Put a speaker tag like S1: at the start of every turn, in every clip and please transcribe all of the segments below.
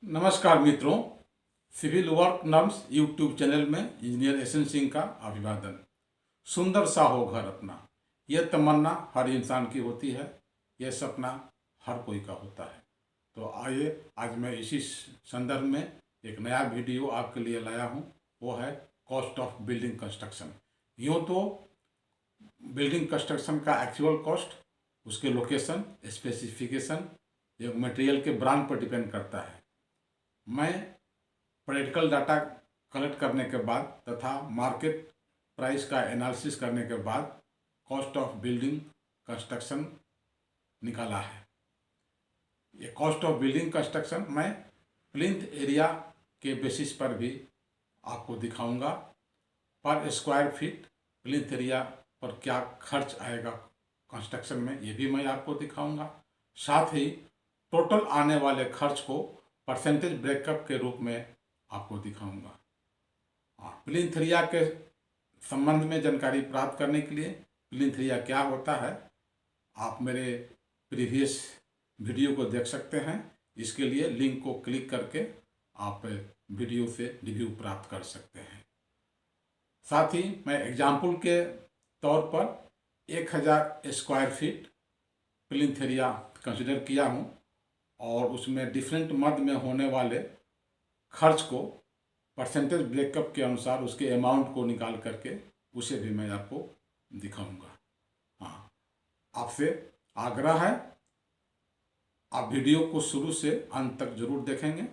S1: नमस्कार मित्रों, civil work norms YouTube channel में इंजीनियर एसएन सिंह का अभिवादन। सुंदर सा हो घर अपना, यह तमन्ना हर इंसान की होती है, यह सपना हर कोई का होता है। तो आइए आज मैं इसी संदर्भ में एक नया वीडियो आपके लिए लाया हूँ। वो है कॉस्ट ऑफ बिल्डिंग कंस्ट्रक्शन। यूँ तो बिल्डिंग कंस्ट्रक्शन का एक्चुअल कॉस्ट, उसके लोकेशन, स्पेसिफिकेशन, एक मटेरियल के ब्रांड पर डिपेंड करता है। मैं प्रैक्टिकल डाटा कलेक्ट करने के बाद तथा मार्केट प्राइस का एनालिसिस करने के बाद कॉस्ट ऑफ बिल्डिंग कंस्ट्रक्शन निकाला है। ये कॉस्ट ऑफ बिल्डिंग कंस्ट्रक्शन मैं प्लिंथ एरिया के बेसिस पर भी आपको दिखाऊंगा। पर स्क्वायर फीट प्लिंथ एरिया पर क्या खर्च आएगा कंस्ट्रक्शन में, ये भी मैं आपको दिखाऊंगा। साथ ही टोटल आने वाले खर्च को परसेंटेज ब्रेकअप के रूप में आपको दिखाऊंगा। प्लिंथ एरिया के संबंध में जानकारी प्राप्त करने के लिए प्लिंथ एरिया क्या होता है, आप मेरे प्रीवियस वीडियो को देख सकते हैं। इसके लिए लिंक को क्लिक करके आप वीडियो से रिव्यू प्राप्त कर सकते हैं। साथ ही मैं एग्जाम्पल के तौर पर 1000 square feet plinth area consider किया हूँ और उसमें डिफरेंट मद में होने वाले खर्च को परसेंटेज ब्रेकअप के अनुसार उसके अमाउंट को निकाल करके उसे भी मैं आपको दिखाऊंगा। हाँ, आपसे आग्रह है आप वीडियो को शुरू से अंत तक जरूर देखेंगे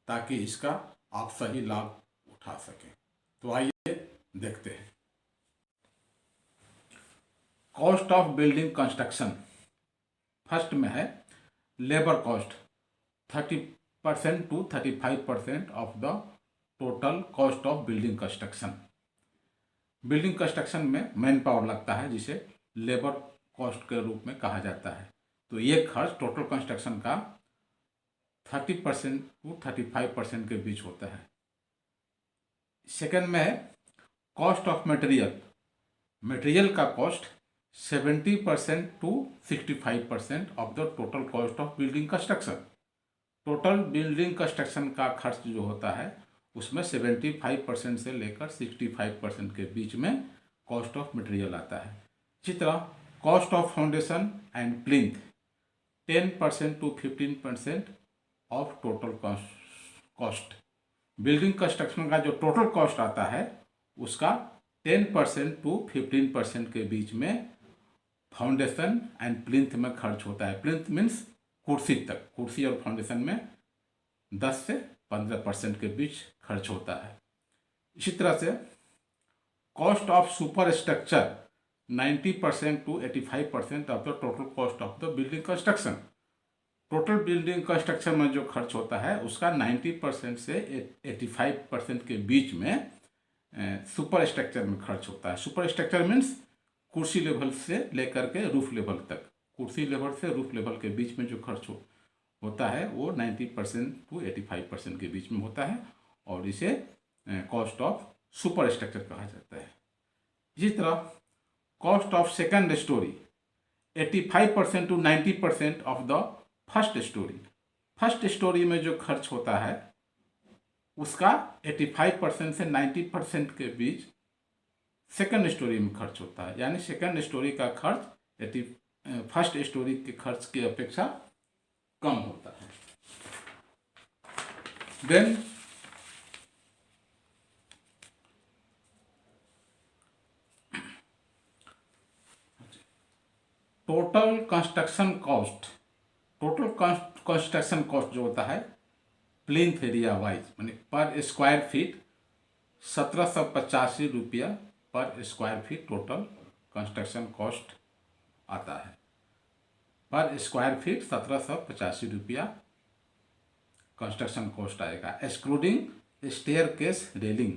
S1: ताकि इसका आप सही लाभ उठा सकें। तो आइए देखते हैं। Cost of building construction first में है labour cost 30% to 35% of the total cost of building construction. Building construction में मैन पावर लगता है जिसे लेबर कॉस्ट के रूप में कहा जाता है। तो ये खर्च टोटल कंस्ट्रक्शन का 30% to 35% के बीच होता है। सेकेंड में है कॉस्ट ऑफ मटेरियल। मटेरियल का cost 70% to 65% of the total cost of building construction. Total building construction का खर्च जो होता है उसमें 75% से लेकर 65% के बीच में कॉस्ट ऑफ मटेरियल आता है। इसी तरह cost of foundation and plinth 10% to 15% of total cost. Building construction का जो टोटल कॉस्ट आता है उसका 10% to 15% के बीच में फाउंडेशन एंड प्लिंथ में खर्च होता है। प्लिंथ मीन्स कुर्सी तक, कुर्सी और फाउंडेशन में 10 से 15% के बीच खर्च होता है। इसी तरह से cost of super structure 90% to 85% of the total cost of the building construction. Total building construction में जो खर्च होता है उसका 90% से 85% के बीच में सुपर स्ट्रक्चर में खर्च होता है। सुपर स्ट्रक्चर मीन्स कुर्सी लेवल से लेकर के रूफ लेवल तक, कुर्सी लेवल से रूफ लेवल के बीच में जो खर्च होता है वो 90% to 85% के बीच में होता है और इसे कॉस्ट ऑफ सुपर स्ट्रक्चर कहा जाता है। इसी तरह cost of second story 85% to 90% of the first story. First story में जो खर्च होता है उसका 85% से 90% के बीच सेकंड स्टोरी में खर्च होता है। यानी सेकंड स्टोरी का खर्च फर्स्ट स्टोरी के खर्च की अपेक्षा कम होता है। Then total construction cost. Total construction cost जो होता है प्लिंथ एरिया वाइज माने पर स्क्वायर फीट 1785 रुपया पर square feet total construction cost आता है। पर स्क्वायर फीट 1785 रुपया कंस्ट्रक्शन कॉस्ट आएगा, excluding staircase railing.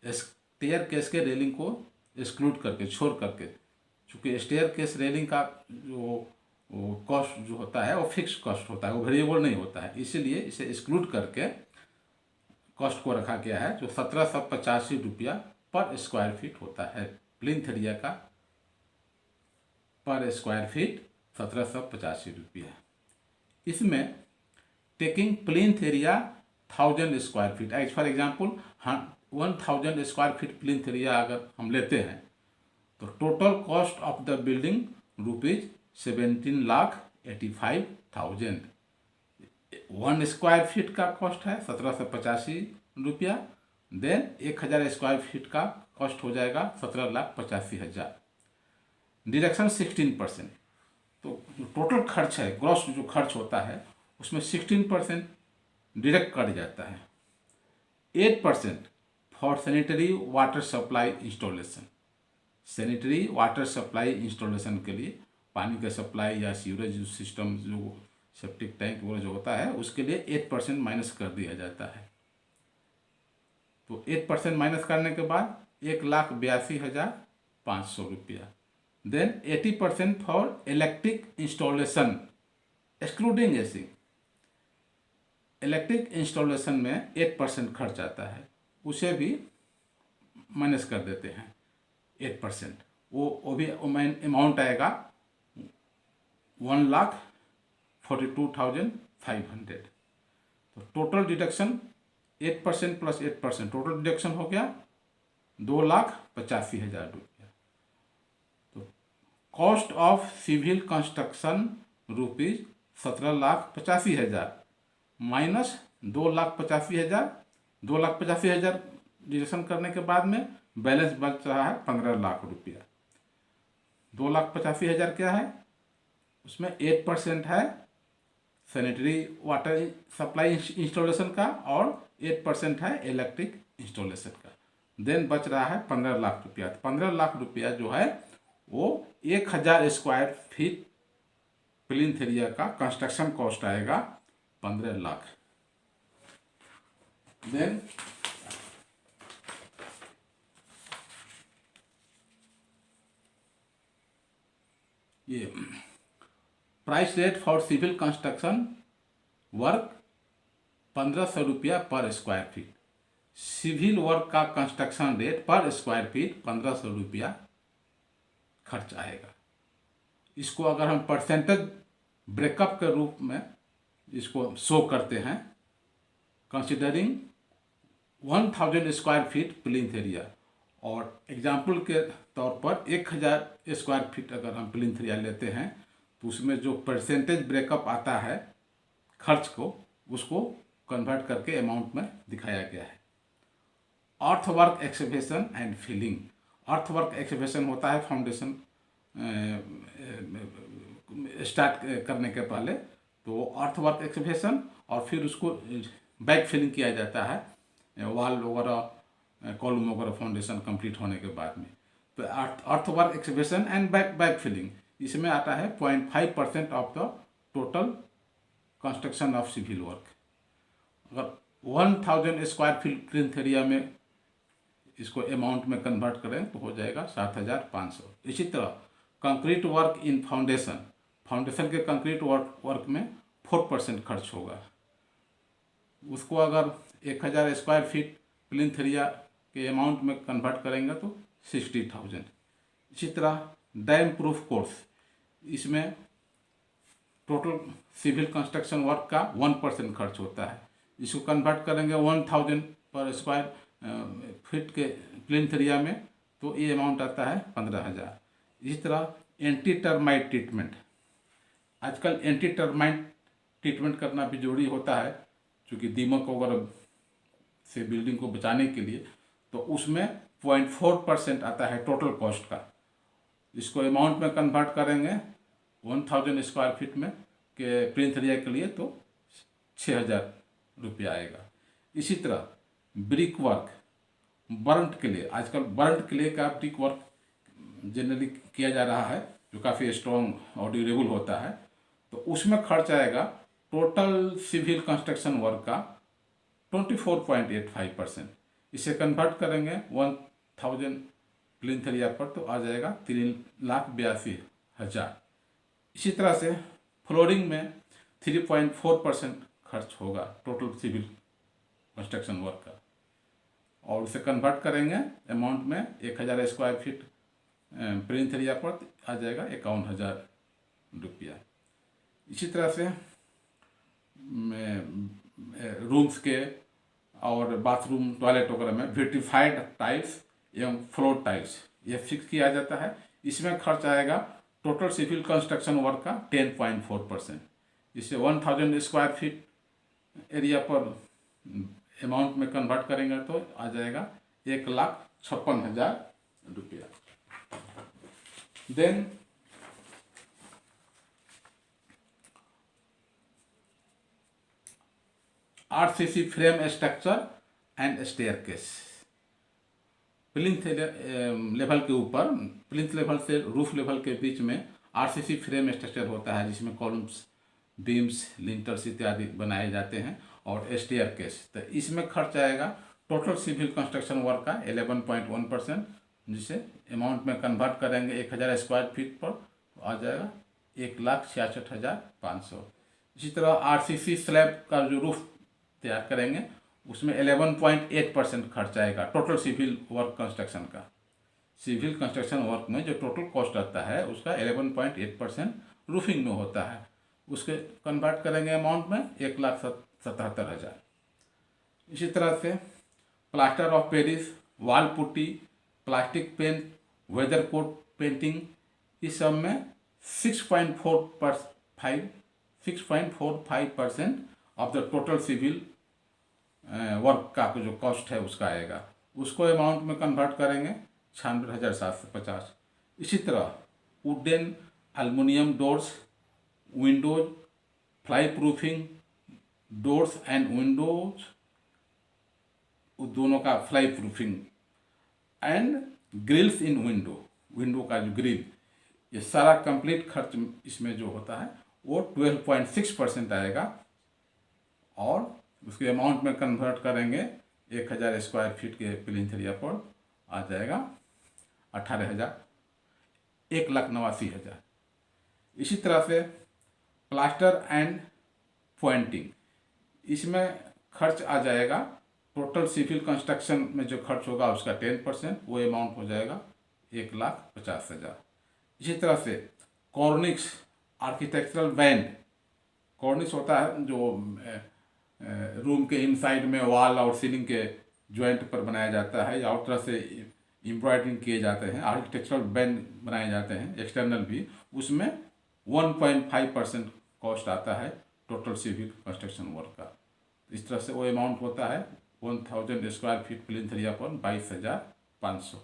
S1: Staircase के रेलिंग को एक्सक्लूड करके, छोड़ करके, चूँकि स्टेयर केस रेलिंग का जो कॉस्ट जो होता है वो फिक्स कॉस्ट होता है, वो वेरिएबल नहीं होता है, इसीलिए इसे एक्सक्लूड करके कॉस्ट को रखा गया है जो 1785 रुपया पर स्क्वायर फीट होता है। प्लिंथ एरिया का पर स्क्वायर फीट 1785 रुपया। इसमें taking plinth area 1000 square feet, as for example 1000 square feet plinth area अगर हम लेते हैं तो total cost of the building rupees 17,85,000। 1 square feet का कॉस्ट है 1785 रुपया, देन 1000 स्क्वायर फीट का कॉस्ट हो जाएगा 17,85,000, डिडक्शन 16%। तो टोटल खर्च है, ग्रॉस जो खर्च होता है उसमें 16% डिडक्ट कर जाता है। 8% for sanitary water supply installation, sanitary water supply installation के लिए पानी का सप्लाई या सीवरेज सिस्टम जो सेप्टिक टैंक वगैरह जो होता है उसके लिए 8% माइनस कर दिया जाता है। तो 8% माइनस करने के बाद 1,82,500 रुपया। Then 80% for electric installation excluding AC. Electric installation में 8% खर्च आता है, उसे भी माइनस कर देते हैं 8%। वो भी अमाउंट आएगा 1,42,500। तो total deduction 8% plus 8%, total deduction हो गया 2,85,000 रुपया। तो cost of civil construction rupees 17,85,000 minus 2,85,000, 2,85,000 deduction करने के बाद में बैलेंस बच रहा है 15 लाख रुपया। 2,85,000 क्या है, उसमें 8% है सैनिटरी वाटर सप्लाई इंस्टॉलेशन का और 8% है इलेक्ट्रिक इंस्टॉलेशन का। देन बच रहा है 15 लाख रुपया। 15 लाख रुपया जो है वो 1,000 स्क्वायर फीट प्लिंथ एरिया का कंस्ट्रक्शन कॉस्ट आएगा 15 लाख। देन ये price rate for civil construction work 1,500 रुपया पर स्क्वायर फीट। सिविल वर्क का कंस्ट्रक्शन रेट पर स्क्वायर फीट 1,500 रुपया खर्च आएगा। इसको अगर हम परसेंटेज ब्रेकअप के रूप में इसको शो करते हैं, considering 1,000 square feet plinth area, और एग्जाम्पल के तौर पर 1,000 स्क्वायर फीट अगर हम प्लिंथ एरिया लेते हैं तो उसमें जो परसेंटेज ब्रेकअप आता है खर्च को, उसको कन्वर्ट करके अमाउंट में दिखाया गया है। Earth work excavation and filling. Earth work excavation होता है फाउंडेशन स्टार्ट करने के पहले, तो अर्थ वर्क एक्सकेवेशन, और फिर उसको बैक फिलिंग किया जाता है वॉल वगैरह कॉलम वगैरह फाउंडेशन कंप्लीट होने के बाद में। तो earth work excavation and back filling इसमें आता है 0.5% of the total construction of civil work. अगर 1,000 स्क्वायर फीट प्लिंथ एरिया में इसको अमाउंट में कन्वर्ट करें तो हो जाएगा 7,500। इसी तरह concrete work in foundation, foundation के कंक्रीट वर्क में 4% खर्च होगा। उसको अगर 1,000 स्क्वायर फीट प्लिंथ एरिया के अमाउंट में कन्वर्ट करेंगे तो 60,000। इसी तरह डैम प्रूफ कोर्स, इसमें टोटल सिविल कंस्ट्रक्शन वर्क का 1% खर्च होता है। इसको कन्वर्ट करेंगे 1,000 पर स्क्वायर फीट के प्लिंथ एरिया में तो ये अमाउंट आता है 15,000। इसी तरह एंटी टर्माइट ट्रीटमेंट, आजकल एंटी टर्माइट ट्रीटमेंट करना भी जरूरी होता है क्योंकि दीमक वगैरह से बिल्डिंग को बचाने के लिए, तो उसमें 0.4% आता है टोटल कॉस्ट का। इसको अमाउंट में कन्वर्ट करेंगे 1,000 स्क्वायर फीट में के प्लिंथ एरिया के लिए तो 6,000 रुपया आएगा। इसी तरह ब्रिक वर्क, बर्न्ट के लिए, आजकल बर्न्ट के लिए का ब्रिक वर्क जनरली किया जा रहा है जो काफ़ी स्ट्रॉन्ग और ड्यूरेबल होता है, तो उसमें खर्च आएगा टोटल सिविल कंस्ट्रक्शन वर्क का 24.85%। इसे कन्वर्ट करेंगे 1,000 प्लिंथ एरिया पर तो आ जाएगा 3,82,000। इसी तरह से फ्लोरिंग में 3.4% खर्च होगा टोटल सिविल कंस्ट्रक्शन वर्क का, और उसे कन्वर्ट करेंगे अमाउंट में 1,000 स्क्वायर फीट प्लिंथ एरिया पर आ जाएगा 51,000 रुपया। इसी तरह से रूम्स के और बाथरूम टॉयलेट वगैरह में विट्रीफाइड टाइल्स एवं फ्लोर टाइल्स ये फिक्स किया जाता है। इसमें खर्च आएगा टोटल सिविल कंस्ट्रक्शन वर्क का 10.4%। इसे 1000 स्क्वायर फीट एरिया पर अमाउंट में कन्वर्ट करेंगे तो आ जाएगा 1,56,000 रुपया। Then RCC frame structure and staircase. Plinth level के ऊपर, प्लिंथ लेवल से रूफ लेवल के बीच में RCC फ्रेम स्ट्रक्चर होता है जिसमें कॉलम्स, बीम्स, लिंटर्स इत्यादि बनाए जाते हैं। और स्टेयरकेस, तो इसमें खर्च आएगा टोटल सिविल कंस्ट्रक्शन वर्क का 11.1%, जिसे अमाउंट में कन्वर्ट करेंगे 1000 स्क्वायर फीट पर तो आ जाएगा 1,66,500। इसी तरह RCC स्लैब का जो रूफ तैयार करेंगे उसमें 11.8% खर्च आएगा टोटल सिविल वर्क कंस्ट्रक्शन का। सिविल कंस्ट्रक्शन वर्क में जो टोटल कॉस्ट आता है उसका 11.8% रूफिंग में होता है, उसके कन्वर्ट करेंगे अमाउंट में 1,77,000। इसी तरह से plaster of Paris, wall putty, plastic paint, weather coat painting, इस सब में 6.45% of the total civil work का जो कॉस्ट है उसका आएगा, उसको अमाउंट में कन्वर्ट करेंगे 96,750। इसी तरह wooden, aluminium doors, windows, fly proofing doors and windows, दोनों का fly proofing and grills in window, window का जो ग्रिल, ये सारा कंप्लीट खर्च इसमें जो होता है वो 12.6% आएगा। और उसके अमाउंट में कन्वर्ट करेंगे 1000 स्क्वायर फीट के प्लिंथ एरिया पर आ जाएगा 1,89,000। इसी तरह से प्लास्टर एंड पॉइंटिंग, इसमें खर्च आ जाएगा टोटल सिविल कंस्ट्रक्शन में जो खर्च होगा उसका 10%, वो अमाउंट हो जाएगा 1,50,000। इसी तरह से कॉर्निक्स, आर्किटेक्चरल बैंड, कॉर्निक्स होता है जो रूम के इनसाइड में वॉल और सीलिंग के जॉइंट पर बनाया जाता है या और तरह से एम्ब्रॉयडरिंग किए जाते हैं, आर्किटेक्चरल बैंड बनाए जाते हैं एक्सटर्नल भी, उसमें 1.5% कॉस्ट आता है टोटल सिविल कंस्ट्रक्शन वर्क का। इस तरह से वो अमाउंट होता है 1000 स्क्वायर फीट प्लिंथ एरिया पर 22,500।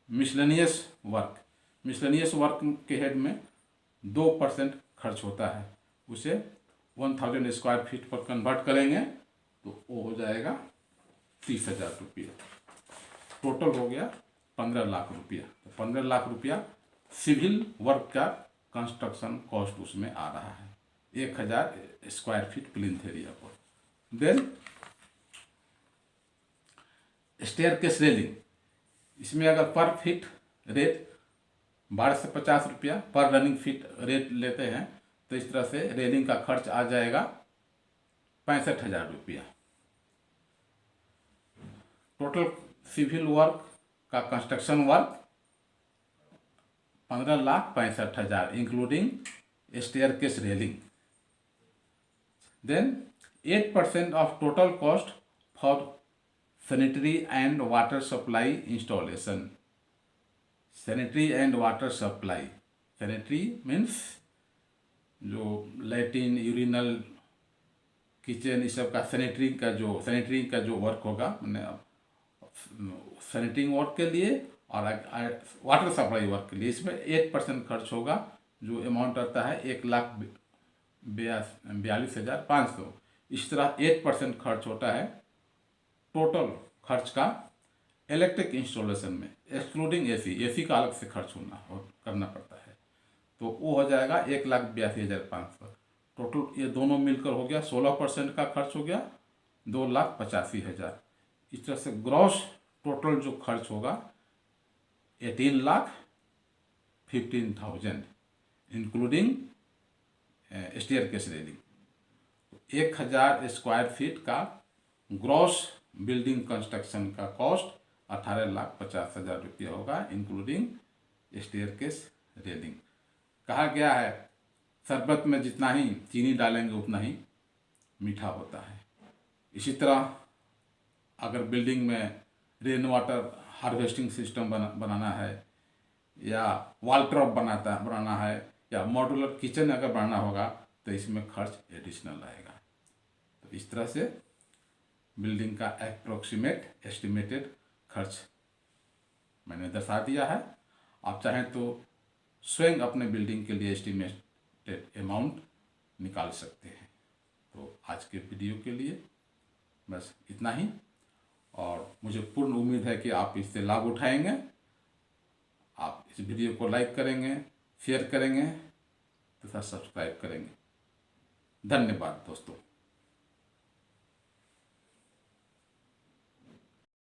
S1: मिसलेनियस वर्क, मिसलेनियस वर्क के हेड में 2% खर्च होता है, उसे 1000 स्क्वायर फीट पर कन्वर्ट करेंगे तो वो हो जाएगा 30,000 रुपया। टोटल हो गया 15 लाख रुपया। तो 15 लाख रुपया सिविल वर्क का कंस्ट्रक्शन कॉस्ट उसमें आ रहा है 1000 स्क्वायर फीट प्लिंथ एरिया पर। देन स्टेयरकेस रेलिंग, इसमें अगर पर फीट रेट 12 से 50 रुपया पर रनिंग फीट रेट लेते हैं तो इस तरह से रेलिंग का खर्च आ जाएगा 65,000 रुपया। टोटल सिविल वर्क का construction work 15,65,000 including staircase railing. Then 8% of total cost for sanitary and water supply installation. Sanitary and water supply, sanitary means जो लैट्रिन, यूरिनल, किचन, इस सब का सैनिटरी का जो वर्क होगा, मैंने सैनिटरिंग वर्क के लिए और वाटर सप्लाई वर्क के लिए इसमें 8% खर्च होगा, जो अमाउंट आता है 1,42,500। इस तरह 8% खर्च होता है टोटल खर्च का इलेक्ट्रिक इंस्टॉलेशन में, एक्सक्लूडिंग एसी का अलग से खर्च करना पड़ता है, तो वो हो जाएगा 1,82,500। टोटल ये दोनों मिलकर हो गया 16% का खर्च हो गया 2,85,000। इस तरह से ग्रॉस टोटल जो खर्च होगा 18,15,000 including staircase railing. 1000 square feet का ग्रॉस बिल्डिंग कंस्ट्रक्शन का कॉस्ट 18,50,000 रुपया होगा इंक्लूडिंग स्टेयरकेस रेलिंग। कहा गया है शरबत में जितना ही चीनी डालेंगे उतना ही मीठा होता है। इसी तरह अगर बिल्डिंग में रेन वाटर हार्वेस्टिंग सिस्टम बनाना है, या वॉल टॉप बनाना है, या मॉड्यूलर किचन अगर बनाना होगा तो इसमें खर्च एडिशनल आएगा। तो इस तरह से बिल्डिंग का अप्रोक्सीमेट एस्टिमेटेड खर्च मैंने दर्शा दिया है। आप चाहें तो स्वयं अपने बिल्डिंग के लिए एस्टिमेटेड अमाउंट निकाल सकते हैं। तो आज के वीडियो के लिए बस इतना ही, और मुझे पूर्ण उम्मीद है कि आप इससे लाभ उठाएंगे। आप इस वीडियो को लाइक करेंगे, शेयर करेंगे तथा सब्सक्राइब करेंगे। धन्यवाद दोस्तों।